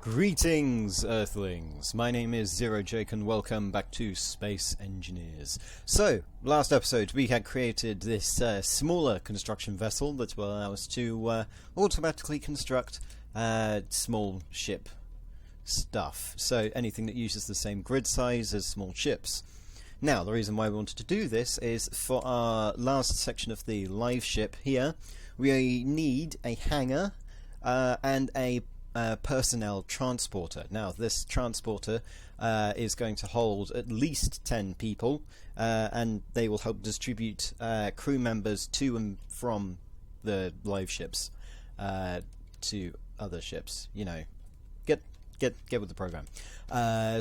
Greetings, Earthlings! My name is Zero Jake and welcome back to Space Engineers. So, last episode we had created this smaller construction vessel that will allow us to automatically construct small ship stuff. So, anything that uses the same grid size as small ships. Now, the reason why we wanted to do this is for our last section of the live ship here, we need a hangar and a personnel transporter. Now, this transporter is going to hold at least 10 people, and they will help distribute crew members to and from the live ships to other ships. You know, get with the program.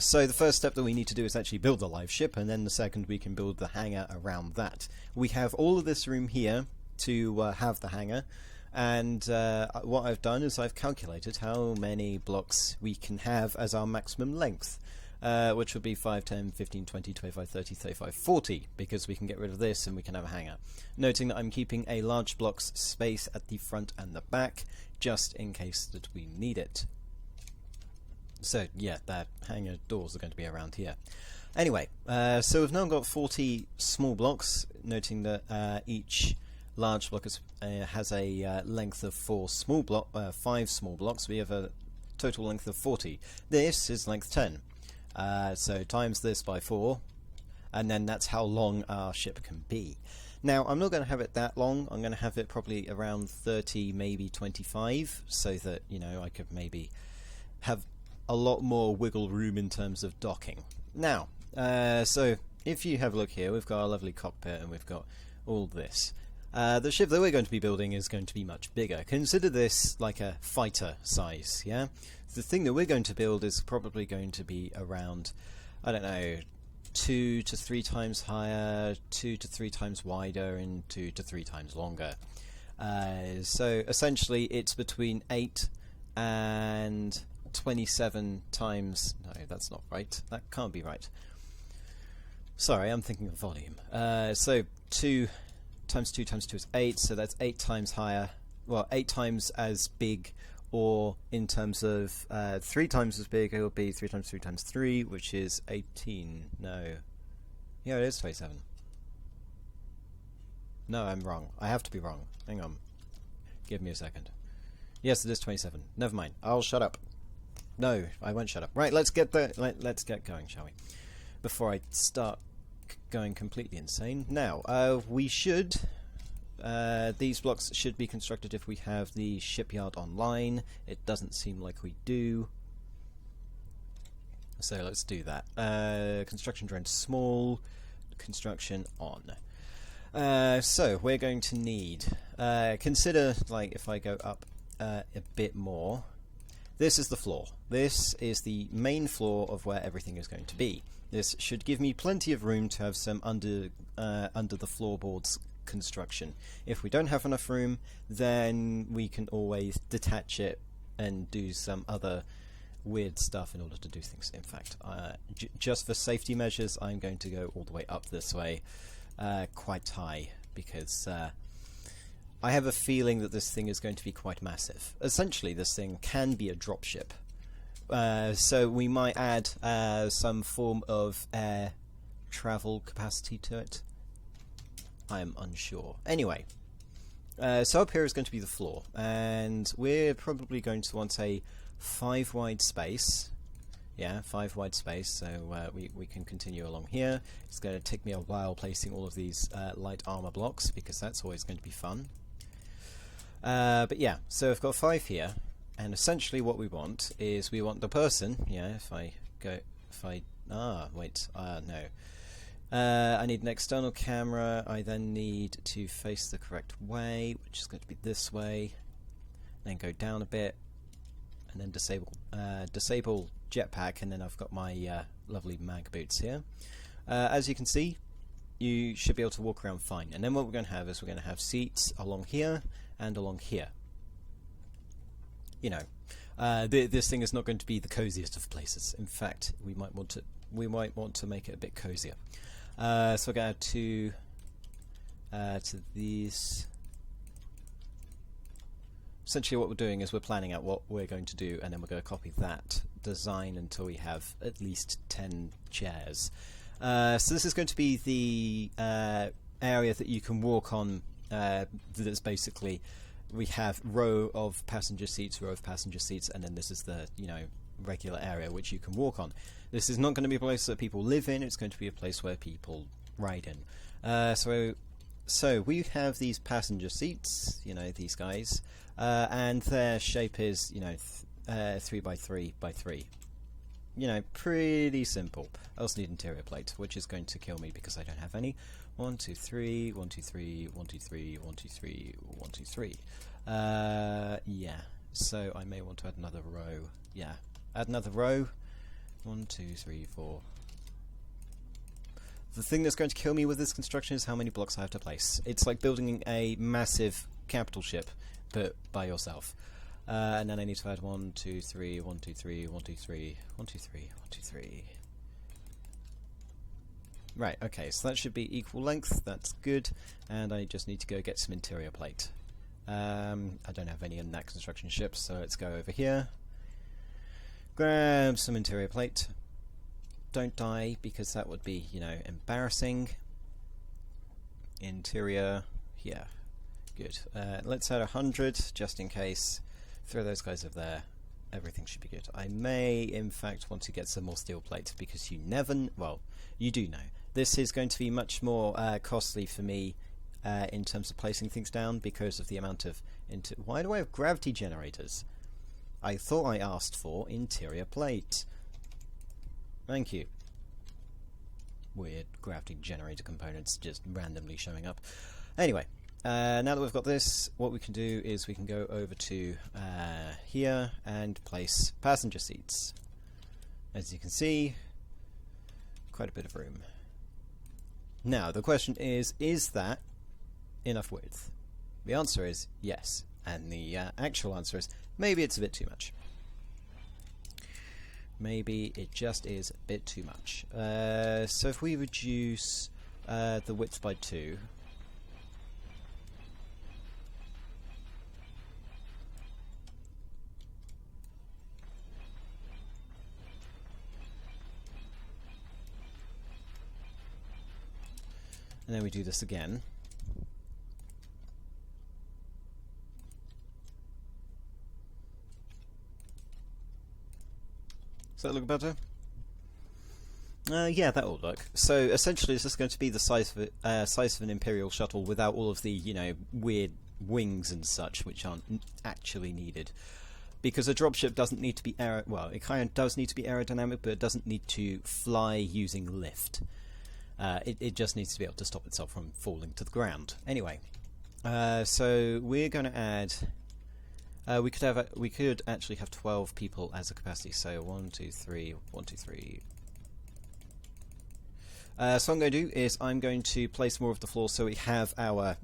So the first step that we need to do is actually build the live ship, and then the second we can build the hangar around that. We have all of this room here to have the hangar. And what I've done is I've calculated how many blocks we can have as our maximum length, which would be 5, 10, 15, 20, 25, 30, 35, 40, because we can get rid of this and we can have a hangar. Noting that I'm keeping a large blocks space at the front and the back, just in case that we need it. So yeah, that hangar doors are going to be around here. Anyway, so we've now got 40 small blocks, noting that each large block has a length of 5 small blocks. We have a total length of 40. This is length 10. So times this by 4, and then that's how long our ship can be. Now, I'm not going to have it that long. I'm going to have it probably around 30, maybe 25, so that, you know, I could maybe have a lot more wiggle room in terms of docking. Now, so if you have a look here, we've got our lovely cockpit and we've got all this. The ship that we're going to be building is going to be much bigger. Consider this like a fighter size, yeah? The thing that we're going to build is probably going to be around, I don't know, 2 to 3 times higher, 2 to 3 times wider, and 2 to 3 times longer. So essentially it's between 8 and 27 times... No, that's not right. That can't be right. Sorry, I'm thinking of volume. So 2 times 2 times 2 is 8, so that's 8 times higher, well, 8 times as big, or in terms of 3 times as big, it will be 3 times 3 times 3, which is 18. No. Yeah, it is 27. No, I'm wrong. I have to be wrong. Hang on. Give me a second. Yes, it is 27. Never mind. I'll shut up. No, I won't shut up. Right, let's get going, shall we? Before I start going completely insane. Now, we should... these blocks should be constructed if we have the shipyard online. It doesn't seem like we do. So let's do that. Construction drone small, construction on. So we're going to need... consider, like, if I go up a bit more... This is the floor. This is the main floor of where everything is going to be. This should give me plenty of room to have some under the floorboards construction. If we don't have enough room, then we can always detach it and do some other weird stuff in order to do things. In fact, just for safety measures, I'm going to go all the way up this way, quite high, because I have a feeling that this thing is going to be quite massive. Essentially, this thing can be a dropship. So we might add some form of air travel capacity to it. I am unsure. Anyway, so up here is going to be the floor, and we're probably going to want a 5 wide space. Yeah, 5 wide space, so we can continue along here. It's going to take me a while placing all of these light armor blocks, because that's always going to be fun. But yeah, so I've got 5 here, and essentially what we want is we want the person, yeah, no. I need an external camera. I then need to face the correct way, which is going to be this way, then go down a bit, and then disable jetpack, and then I've got my lovely mag boots here. As you can see, you should be able to walk around fine. And then what we're going to have is we're going to have seats along here and along here. You know, this thing is not going to be the coziest of places. In fact, we might want to make it a bit cozier. So we're going to these essentially what we're doing is we're planning out what we're going to do, and then we're going to copy that design until we have at least 10 chairs. So this is going to be the area that you can walk on. That's basically, we have row of passenger seats, and then this is the regular area which you can walk on. This is not going to be a place that people live in. It's going to be a place where people ride in. So we have these passenger seats, these guys, and their shape is 3 by 3 by 3. Pretty simple. I also need interior plate, which is going to kill me because I don't have any. 1, 2, 3, 1, 2, 3, 1, 2, 3, 1, 2, 3, 1, 2, 3. Yeah. So I may want to add another row. Yeah. Add another row. 1, 2, 3, 4. The thing that's going to kill me with this construction is how many blocks I have to place. It's like building a massive capital ship, but by yourself. And then I need to add 1, 2, 3, 1, 2, 3, 1, 2, 3, 1, 2, 3, 1, 2, 3. Right, okay, so that should be equal length, that's good, and I just need to go get some interior plate. I don't have any in that construction ship, so let's go over here. Grab some interior plate. Don't die, because that would be, embarrassing. Interior, yeah, good. Let's add 100, just in case. Throw those guys over there. Everything should be good. I may, in fact, want to get some more steel plate, because you do know. This is going to be much more costly for me in terms of placing things down, because of the amount of... Why do I have gravity generators? I thought I asked for interior plate. Thank you. Weird gravity generator components just randomly showing up. Anyway, now that we've got this, what we can do is we can go over to here and place passenger seats. As you can see, quite a bit of room. Now, the question is that enough width? The answer is yes, and the actual answer is maybe it's a bit too much. Maybe it just is a bit too much. So if we reduce the width by 2, and then we do this again. Does that look better? Yeah, that will look. So essentially, this is going to be the size of an Imperial shuttle without all of the weird wings and such, which aren't actually needed. Because a dropship doesn't need to be it kind of does need to be aerodynamic, but it doesn't need to fly using lift. It just needs to be able to stop itself from falling to the ground. Anyway, so we're going to add. We could actually have 12 people as a capacity. So 1, 2, 3, 1, 2, 3. So what I'm going to do is I'm going to place more of the floor so we have our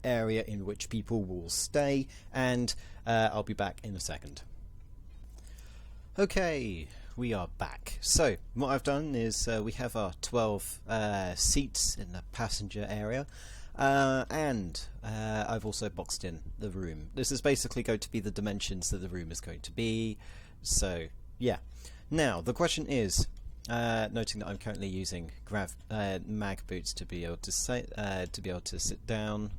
area in which people will stay, and I'll be back in a second. Okay, we are back. So what I've done is we have our 12 seats in the passenger area, and I've also boxed in the room. This is basically going to be the dimensions that the room is going to be. So yeah. Now the question is, noting that I'm currently using mag boots to be able to sit down.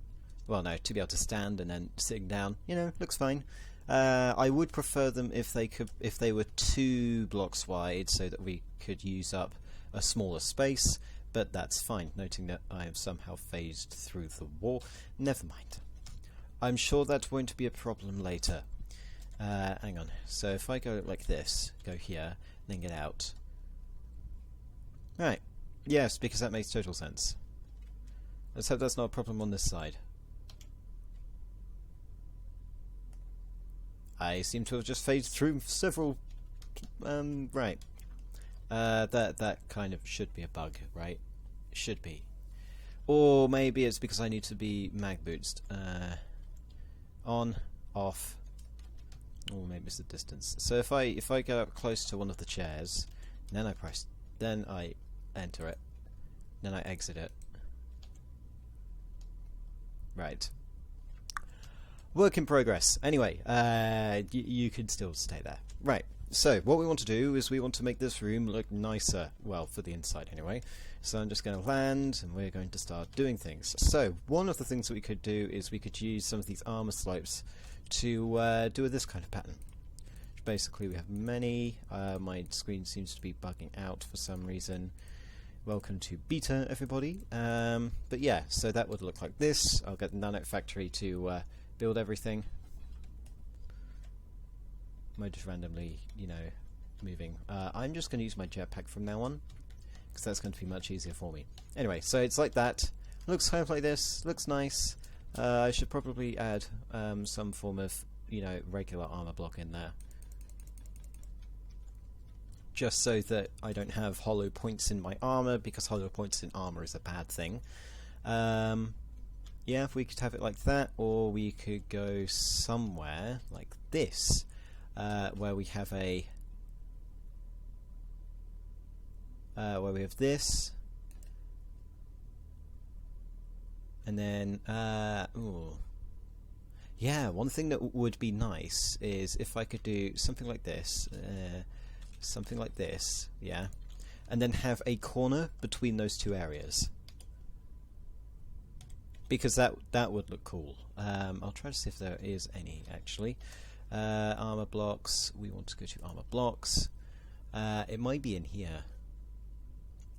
Well, no, to be able to stand and then sitting down. Looks fine. I would prefer them if they were 2 blocks wide, so that we could use up a smaller space. But that's fine. Noting that I have somehow phased through the wall. Never mind. I'm sure that won't be a problem later. Hang on. So if I go like this, go here, then get out. Right. Yes, because that makes total sense. Let's hope that's not a problem on this side. I seem to have just phased through several... right. That kind of should be a bug, right? Should be. Or maybe it's because I need to be mag boosted. On, off. Or maybe it's the distance. So if I go up close to one of the chairs, then I enter it, then I exit it. Right. Work in progress. Anyway, you could still stay there. Right. So what we want to do is we want to make this room look nicer. Well, for the inside anyway. So I'm just going to land, and we're going to start doing things. So one of the things that we could do is we could use some of these armor slopes to do this kind of pattern. Basically, we have many. My screen seems to be bugging out for some reason. Welcome to beta, everybody. But yeah, so that would look like this. I'll get the Nano Factory to build everything. Am I just randomly, you know, moving? I'm just going to use my jetpack from now on, because that's going to be much easier for me. Anyway, so it's like that. Looks kind of like this. Looks nice. I should probably add some form of, you know, regular armor block in there, just so that I don't have hollow points in my armor, because hollow points in armor is a bad thing. Yeah, if we could have it like that, or we could go somewhere like this, where we have a where we have this, and then ooh. Yeah, one thing that would be nice is if I could do something like this, yeah, and then have a corner between those two areas, because that would look cool. I'll try to see if there is any actually. Armor blocks. We want to go to armor blocks. It might be in here.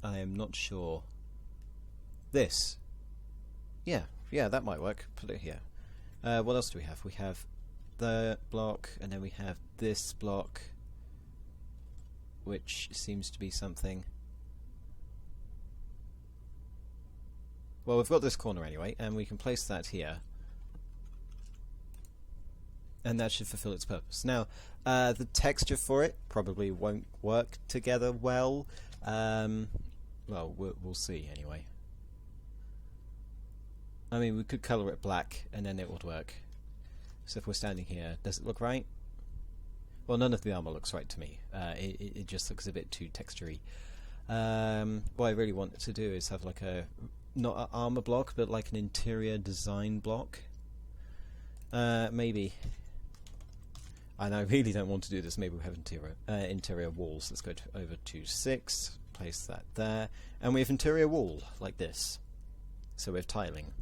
I am not sure. This. Yeah, that might work. Put it here. What else do we have? We have the block, and then we have this block, which seems to be something. Well, we've got this corner anyway, and we can place that here, and that should fulfill its purpose. Now, the texture for it probably won't work together well. Well, we'll see anyway. I mean, we could colour it black, and then it would work. So if we're standing here, does it look right? Well, none of the armour looks right to me. It just looks a bit too textury. What I really want to do is have like not an armour block, but like an interior design block. Maybe. And I really don't want to do this. Maybe we have interior walls. Let's go over to 6. Place that there. And we have interior wall, like this. So we have tiling.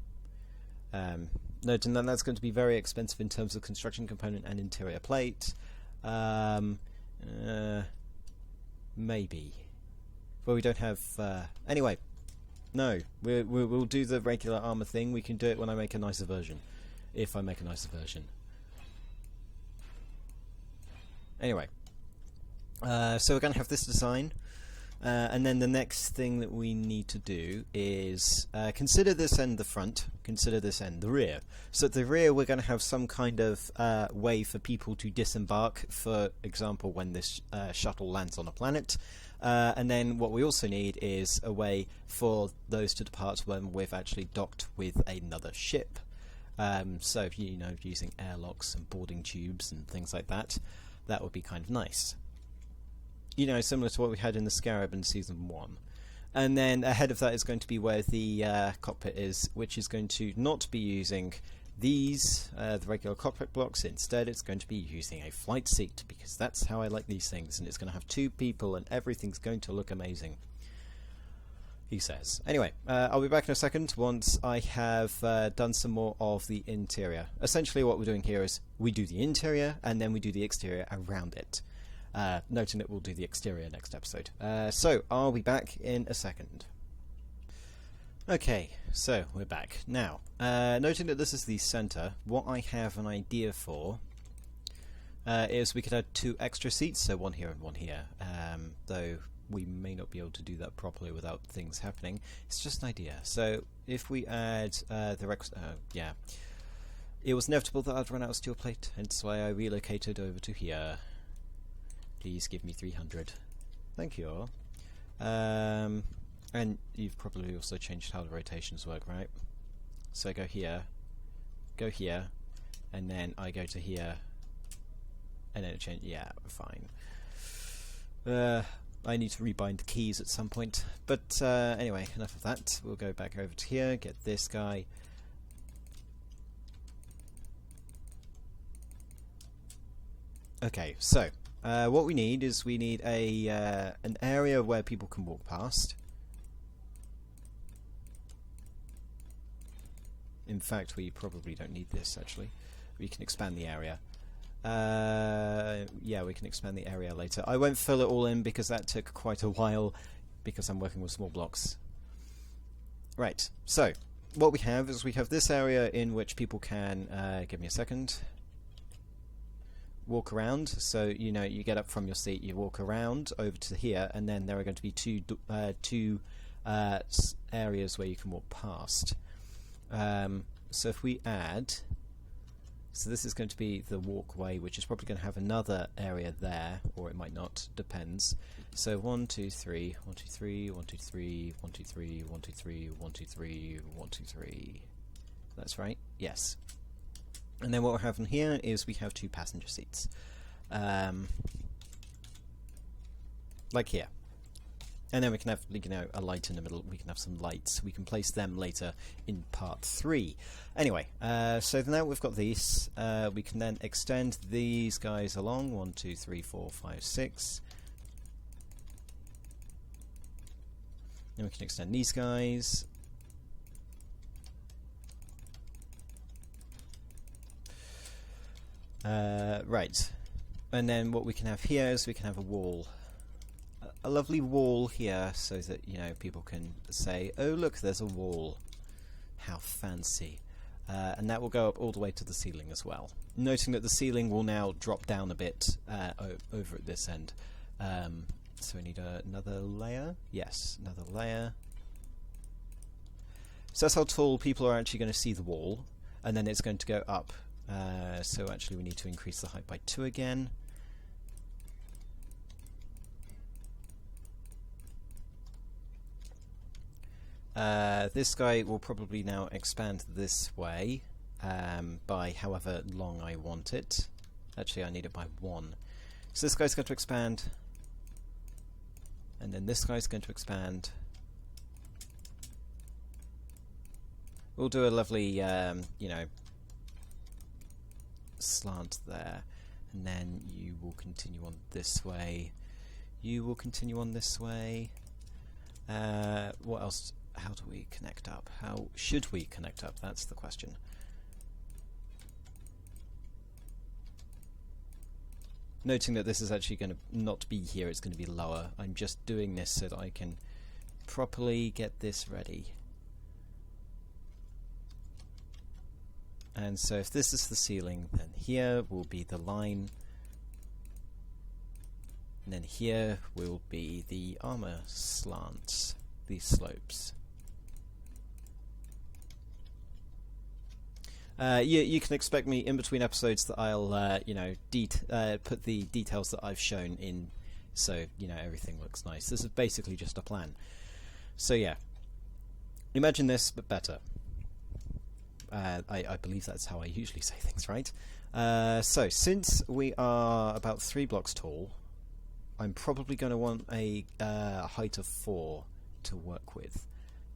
Noting that that's going to be very expensive in terms of construction component and interior plate. Maybe. Well, we don't have... anyway. No. We'll do the regular armor thing. We can do it when I make a nicer version. If I make a nicer version. Anyway. So we're going to have this design. And then the next thing that we need to do is consider this end the front, consider this end the rear. So at the rear we're going to have some kind of way for people to disembark, for example when this shuttle lands on a planet. And then what we also need is a way for those to depart when we've actually docked with another ship. So if you know, using airlocks and boarding tubes and things like that, that would be kind of nice. You know, similar to what we had in the Scarab in Season 1. And then ahead of that is going to be where the cockpit is, which is going to not be using these, the regular cockpit blocks. Instead, it's going to be using a flight seat, because that's how I like these things, and it's going to have 2 people, and everything's going to look amazing, he says. Anyway, I'll be back in a second once I have done some more of the interior. Essentially what we're doing here is we do the interior, and then we do the exterior around it. Noting that we'll do the exterior next episode. So, I'll be back in a second. Okay, so we're back. Now, noting that this is the centre, what I have an idea for is we could add 2 extra seats, so one here and one here. Though we may not be able to do that properly without things happening. It's just an idea. So, if we add yeah. It was inevitable that I'd run out of steel plate, hence why I relocated over to here. Please give me 300. Thank you. And you've probably also changed how the rotations work, right? So I go here, and then I go to here, and then it changes. Yeah, fine. I need to rebind the keys at some point. But anyway, enough of that. We'll go back over to here, get this guy. Okay, so what we need is we need a an area where people can walk past. In fact, we probably don't need this, actually. We can expand the area. Yeah, we can expand the area later. I won't fill it all in because that took quite a while because I'm working with small blocks. Right, so what we have is we have this area in which people can, give me a second, walk around. So, you know, you get up from your seat, you walk around over to here, and then there are going to be two areas where you can walk past. So if we add, so this is going to be the walkway, which is probably going to have another area there, or it might not, depends. So 1, 2, 3, 1, 2, 3, 1, 2, 3, 1, 2, 3, 1, 2, 3, 1, 2, 3, 1, 2, 3. That's right, yes. And then what we're having here is we have 2 passenger seats. Like here. And then we can have, you know, a light in the middle. We can have some lights. We can place them later in part 3. Anyway, so now we've got these. We can then extend these guys along. 1, 2, 3, 4, 5, 6. Then we can extend these guys. Right. And then what we can have here is we can have a wall. A lovely wall here so that, you know, people can say, oh look, there's a wall. How fancy. And that will go up all the way to the ceiling as well. Noting that the ceiling will now drop down a bit over at this end. So we need another layer. Yes, another layer. So that's how tall people are actually going to see the wall. And then it's going to go up. So actually we need to increase the height by 2 again. This guy will probably now expand this way by however long I want it. Actually, I need it by 1. So this guy's going to expand, and then this guy's going to expand. We'll do a lovely, you know, slant there, and then you will continue on this way. You will continue on this way. What else? How do we connect up? How should we connect up? That's the question. Noting that this is actually going to not be here, it's going to be lower. I'm just doing this so that I can properly get this ready. And so if this is the ceiling, then here will be the line. And then here will be the armor slants, these slopes. You can expect me in between episodes that I'll, you know, put the details that I've shown in, so you know everything looks nice. This is basically just a plan. So yeah, imagine this but better. I believe that's how I usually say things, right? So since we are about 3 blocks tall, I'm probably going to want a height of 4 to work with.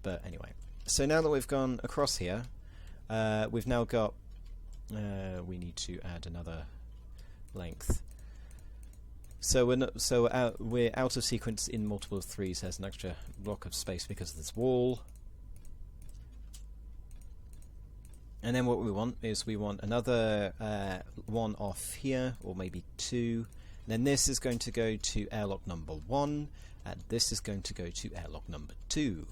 But anyway, so now that we've gone across here. We've now got, we need to add another length. So we're out of sequence in multiple of 3s. There's an extra block of space because of this wall. And then what we want is we want another one off here, or maybe 2. And then this is going to go to airlock number 1, and this is going to go to airlock number 2.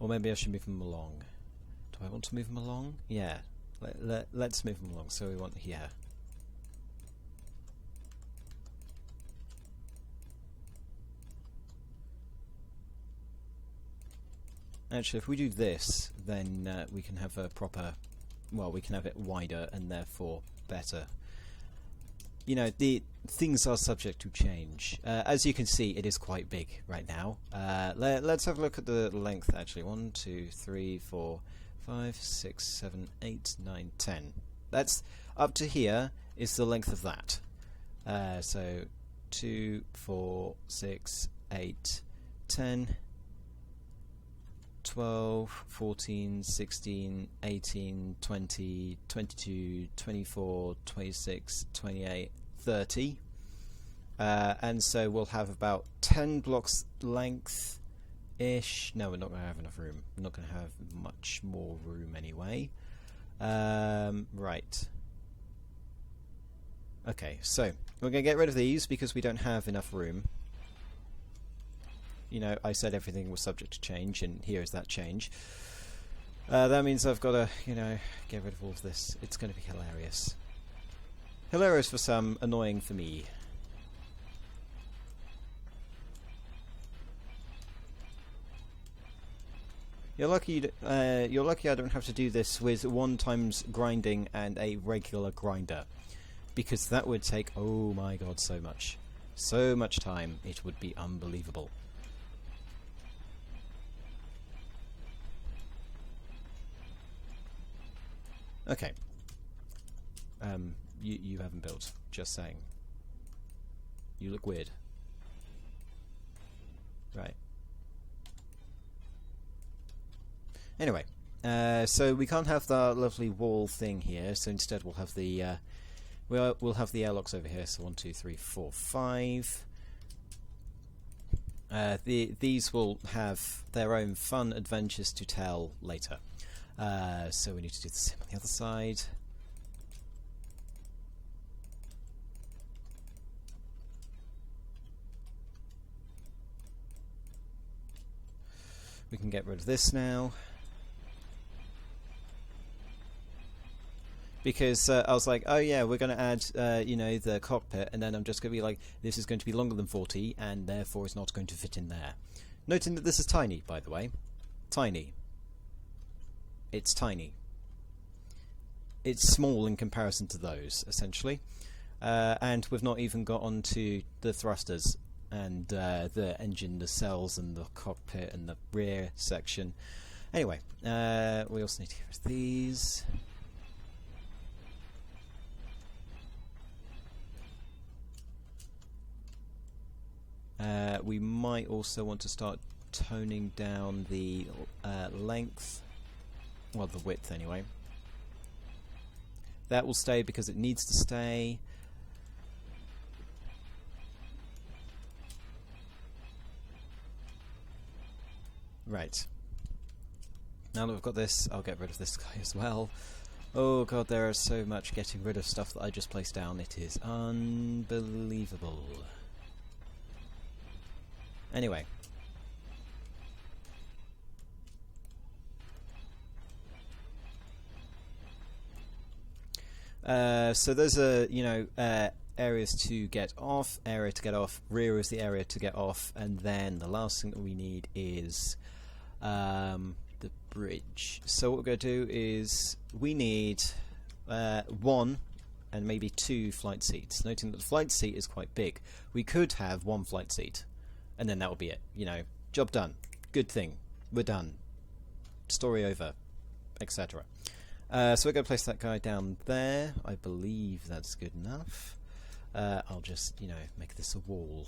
Or maybe I should move them along. Do I want to move them along? Yeah, let's move them along. So we want here. Actually, if we do this, then we can have a proper... Well, we can have it wider and therefore better. You know, the things are subject to change. As you can see, it is quite big right now. Let's have a look at the length, actually. 1, 2, 3, 4, 5, 6, 7, 8, 9, 10. That's up to here is the length of that. So 2, 4, 6, 8, 10. 12, 14, 16, 18, 20, 22, 24, 26, 28, 30. And so we'll have about 10 blocks length-ish. No, we're not going to have enough room. We're not going to have much more room anyway. Right. Okay, so we're going to get rid of these because we don't have enough room. You know, I said everything was subject to change, and here is that change. That means I've got to, you know, get rid of all of this. It's going to be hilarious. Hilarious for some, annoying for me. You're lucky I don't have to do this with 1 times grinding and a regular grinder. Because that would take, oh my god, so much. So much time, it would be unbelievable. Okay. You haven't built, just saying. You look weird. Right. Anyway, so we can't have the lovely wall thing here, so instead we'll have the we'll have the airlocks over here. So 1, 2, 3, 4, 5. These will have their own fun adventures to tell later. So we need to do the same on the other side. We can get rid of this now. Because I was like, oh yeah, we're going to add, you know, the cockpit, and then I'm just going to be like, this is going to be longer than 40, and therefore it's not going to fit in there. Noting that this is tiny, by the way. Tiny. It's tiny. It's small in comparison to those, essentially. And we've not even got onto the thrusters, and the engine, the cells, and the cockpit, and the rear section. Anyway, we also need to get rid of these. We might also want to start toning down the length, well, the width anyway. That will stay because it needs to stay. Right. Now that we've got this, I'll get rid of this guy as well. Oh god, there is so much getting rid of stuff that I just placed down. It is unbelievable. Anyway. So those are, you know, areas to get off, area to get off, rear is the area to get off, and then the last thing that we need is the bridge. So what we're going to do is we need 1 and maybe 2 flight seats. Noting that the flight seat is quite big. We could have 1 flight seat, and then that would be it. You know, job done. Good thing. We're done. Story over, etc. So we're going to place that guy down there. I believe that's good enough. I'll just, you know, make this a wall.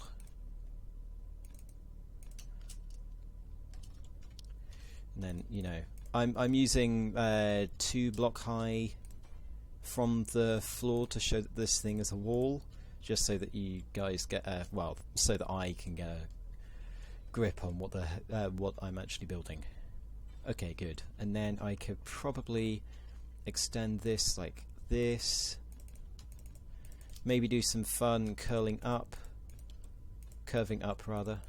And then, you know, I'm using 2 block high from the floor to show that this thing is a wall, just so that you guys get a, well, so that I can get a grip on what I'm actually building. Okay, good. And then I could probably extend this like this. Maybe do some fun curving up rather.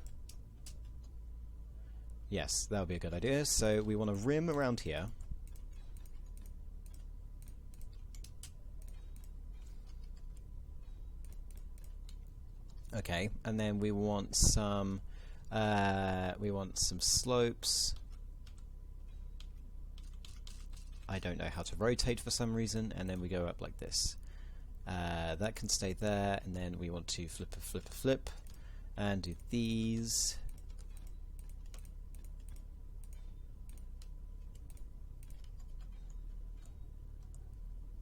Yes, that would be a good idea. So we want a rim around here. Okay, and then we want some slopes. I don't know how to rotate for some reason, and then we go up like this. That can stay there, and then we want to flip, and do these.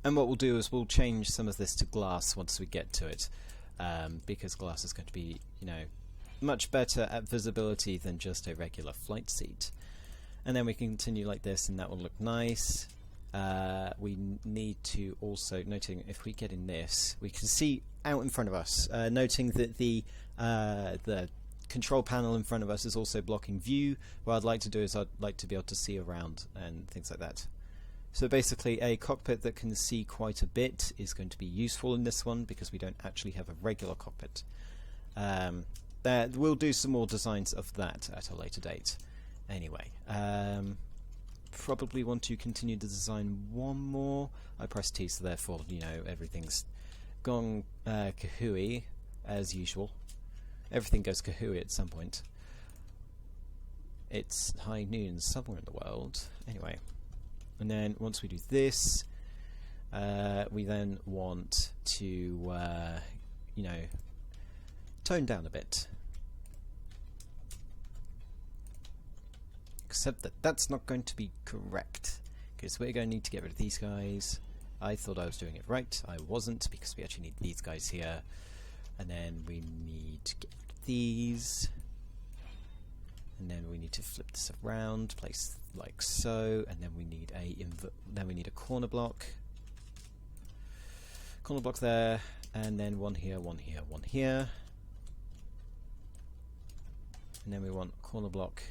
And what we'll do is we'll change some of this to glass once we get to it, because glass is going to be, you know, much better at visibility than just a regular flight seat. And then we can continue like this, and that will look nice. We need to also, noting if we get in this, we can see out in front of us, noting that the control panel in front of us is also blocking view. What I'd like to do is I'd like to be able to see around and things like that. So basically a cockpit that can see quite a bit is going to be useful in this one, because we don't actually have a regular cockpit. We'll do some more designs of that at a later date. Anyway, probably want to continue to design one more. I press T, so therefore, you know, everything's gone kahooey as usual. Everything goes kahooey at some point. It's high noon somewhere in the world. Anyway, and then once we do this, we then want to, you know, tone down a bit. Except that that's not going to be correct, because we're going to need to get rid of these guys. I thought I was doing it right. I wasn't, because we actually need these guys here. And then we need to get rid of these. And then we need to flip this around, place like so, and then we need a corner block. Corner block there, and then one here, one here, one here. And then we want corner block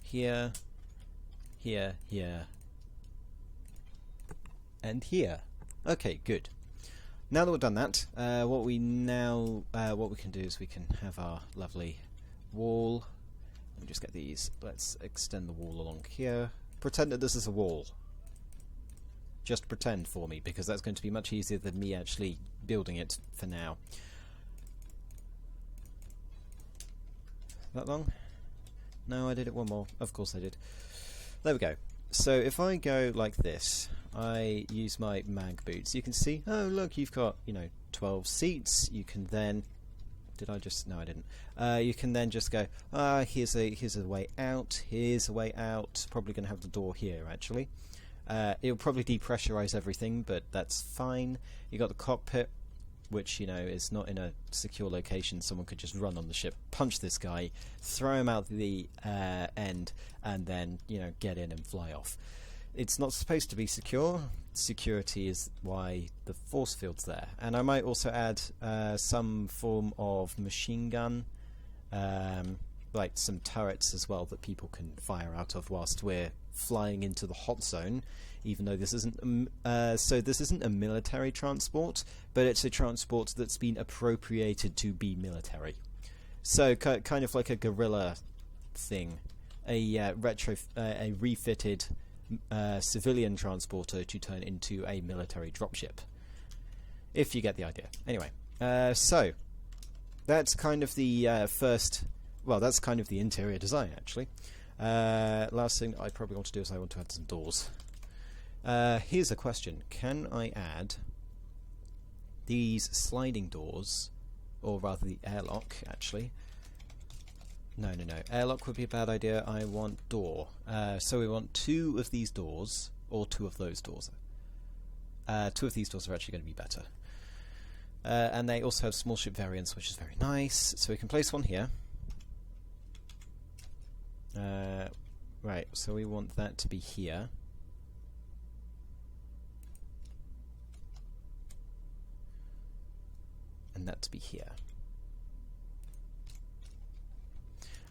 here, here, here, and here. Okay, good. Now that we've done that, what we can do is we can have our lovely wall. Let me just get these. Let's extend the wall along here. Pretend that this is a wall. Just pretend for me, because that's going to be much easier than me actually building it for now. That long? No, I did it one more. Of course I did. There we go. So if I go like this, I use my mag boots. You can see, oh look, you've got, you know, 12 seats. You can then, did I just, no I didn't. You can then just go, here's a way out, here's a way out. Probably going to have the door here actually. It'll probably depressurize everything, but that's fine. You got the cockpit, which, you know, is not in a secure location. Someone could just run on the ship, punch this guy, throw him out the end, and then, you know, get in and fly off. It's not supposed to be secure. Security is why the force field's there. And I might also add some form of machine gun, like some turrets as well that people can fire out of whilst we're flying into the hot zone, even though this isn't this isn't a military transport, but it's a transport that's been appropriated to be military. So kind of like a guerrilla thing, a refitted civilian transporter to turn into a military dropship, if you get the idea. Anyway, so that's kind of the that's kind of the interior design actually. Last thing I probably want to do is I want to add some doors. Here's a question: can I add these sliding doors, or rather the airlock actually? No, airlock would be a bad idea. I want door. So we want 2 of these doors, or 2 of those doors. 2 of these doors are actually going to be better. And they also have small ship variants, which is very nice. So we can place one here. Right, so we want that to be here. And that to be here.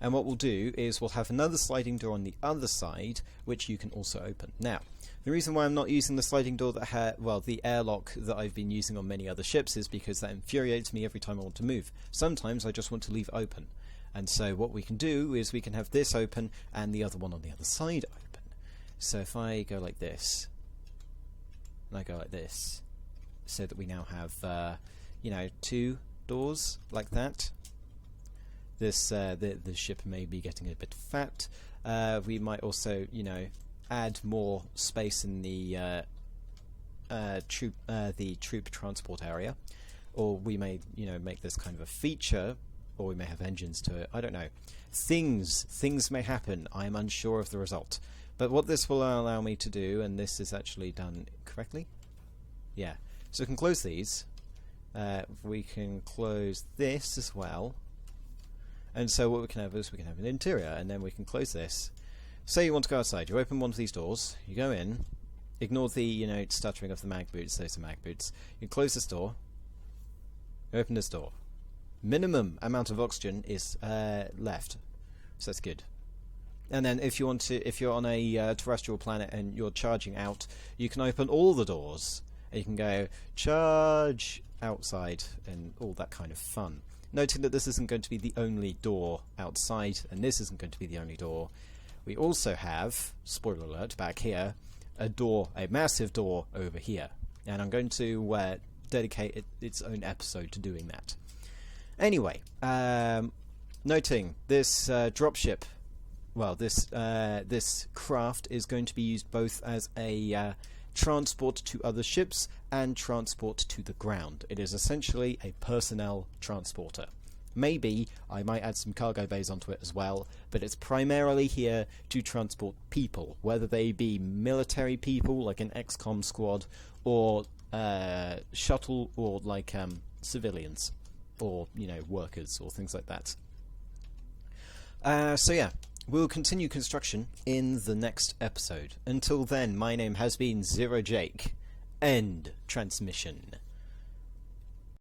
And what we'll do is we'll have another sliding door on the other side, which you can also open. Now, the reason why I'm not using the sliding door that the airlock that I've been using on many other ships is because that infuriates me every time I want to move. Sometimes I just want to leave open. And so what we can do is we can have this open and the other one on the other side open. So if I go like this, and I go like this, so that we now have, you know, 2 doors like that. This the ship may be getting a bit fat. We might also, you know, add more space in the troop transport area, or we may, you know, make this kind of a feature, or we may have engines to it. I don't know. Things may happen. I am unsure of the result. But what this will allow me to do, and this is actually done correctly. Yeah. So we can close these. We can close this as well. And so what we can have is we can have an interior, and then we can close this. say you want to go outside, you open one of these doors, you go in, ignore the, stuttering of the mag boots, those are mag boots. You close this door, you open this door. Minimum amount of oxygen is left, so that's good. And then if you're on a terrestrial planet and you're charging out, you can open all the doors, and you can go charge outside and all that kind of fun. Noting that this isn't going to be the only door outside, and this isn't going to be the only door. We also have, spoiler alert, back here, a massive door over here. And I'm going to dedicate its own episode to doing that. Anyway, noting this dropship, well, this craft is going to be used both as a transport to other ships and transport to the ground. It is essentially a personnel transporter. Maybe I might add some cargo bays onto it as well, but it's primarily here to transport people, whether they be military people like an XCOM squad, or shuttle, or like civilians, or workers or things like that. So yeah, we'll continue construction in the next episode. Until then, my name has been Zero Jake. End transmission.